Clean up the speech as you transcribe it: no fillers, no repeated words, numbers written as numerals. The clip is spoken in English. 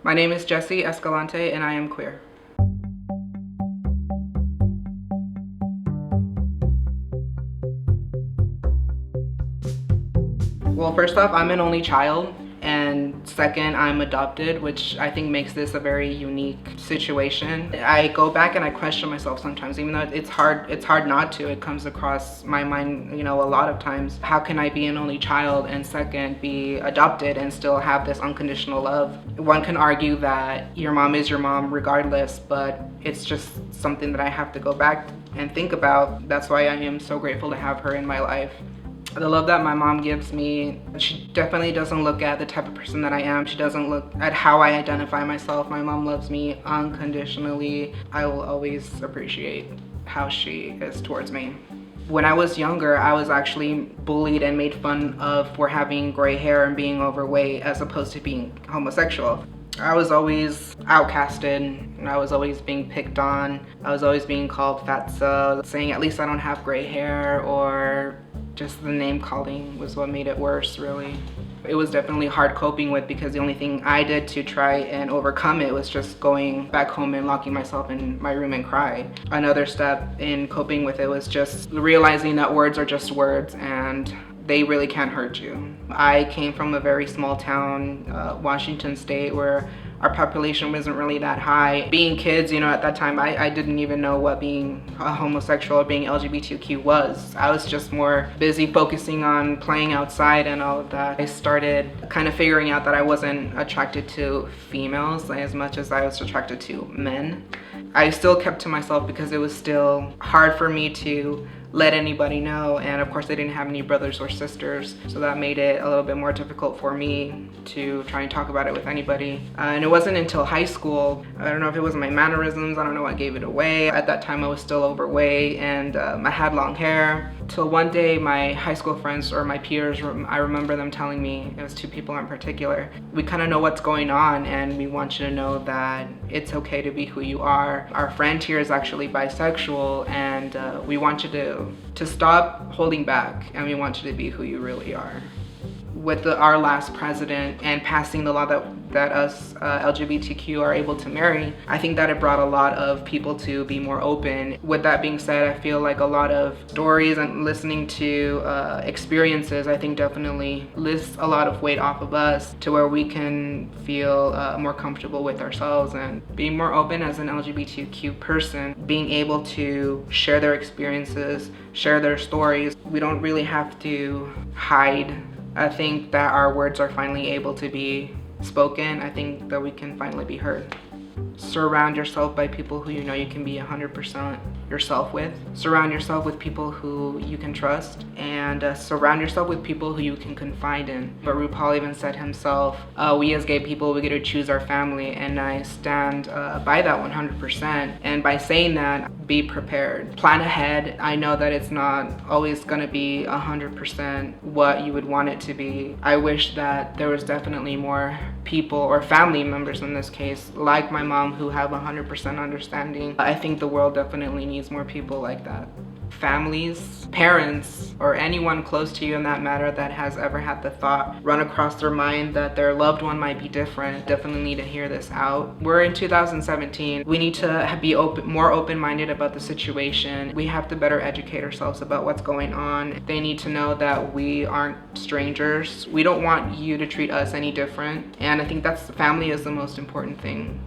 My name is Jessy Escalante and I am queer. Well, first off, I'm an only child, and second, I'm adopted, which I think makes this a very unique situation. I go back and I question myself sometimes, even though it's hard not to. It comes across my mind, a lot of times. How can I be an only child and second, be adopted and still have this unconditional love? One can argue that your mom is your mom regardless, but it's just something that I have to go back and think about. That's why I am so grateful to have her in my life. The love that my mom gives me, she definitely doesn't look at the type of person that I am. She doesn't look at how I identify myself. My mom loves me unconditionally. I will always appreciate how she is towards me. When I was younger, I was actually bullied and made fun of for having gray hair and being overweight as opposed to being homosexual. I was always outcasted. I was always being picked on. I was always being called fatso, saying at least I don't have gray hair, or just the name calling was what made it worse, really. It was definitely hard coping with because the only thing I did to try and overcome it was just going back home and locking myself in my room and cry. Another step in coping with it was just realizing that words are just words and they really can't hurt you. I came from a very small town, Washington State, where our population wasn't really that high. Being kids, at that time, I didn't even know what being a homosexual or being LGBTQ was. I was just more busy focusing on playing outside and all of that. I started kind of figuring out that I wasn't attracted to females as much as I was attracted to men. I still kept to myself because it was still hard for me to let anybody know, and of course I didn't have any brothers or sisters, so that made it a little bit more difficult for me to try and talk about it with anybody. And it wasn't until high school, I don't know if it was my mannerisms, I don't know what gave it away. At that time I was still overweight and I had long hair. Till one day my high school friends or my peers, I remember them telling me, it was two people in particular, we kind of know what's going on and we want you to know that it's okay to be who you are. Our friend here is actually bisexual and we want you to stop holding back and we want you to be who you really are. With our last president and passing the law that us LGBTQ are able to marry, I think that it brought a lot of people to be more open. With that being said, I feel like a lot of stories and listening to experiences, I think definitely lifts a lot of weight off of us to where we can feel more comfortable with ourselves and being more open as an LGBTQ person, being able to share their experiences, share their stories. We don't really have to hide. I think that our words are finally able to be spoken. I think that we can finally be heard. Surround yourself by people who you know you can be 100% yourself with. Surround yourself with people who you can trust, and surround yourself with people who you can confide in. But RuPaul even said himself, we as gay people, we get to choose our family, and I stand by that 100%. And by saying that, be prepared. Plan ahead. I know that it's not always gonna be 100% what you would want it to be. I wish that there was definitely more people, or family members in this case, like my mom, who have 100% understanding. I think the world definitely needs more people like that. Families, parents, or anyone close to you in that matter that has ever had the thought run across their mind that their loved one might be different, definitely need to hear this out. We're in 2017. We need to be more open-minded about the situation. We have to better educate ourselves about what's going on. They need to know that we aren't strangers. We don't want you to treat us any different. And I think family is the most important thing.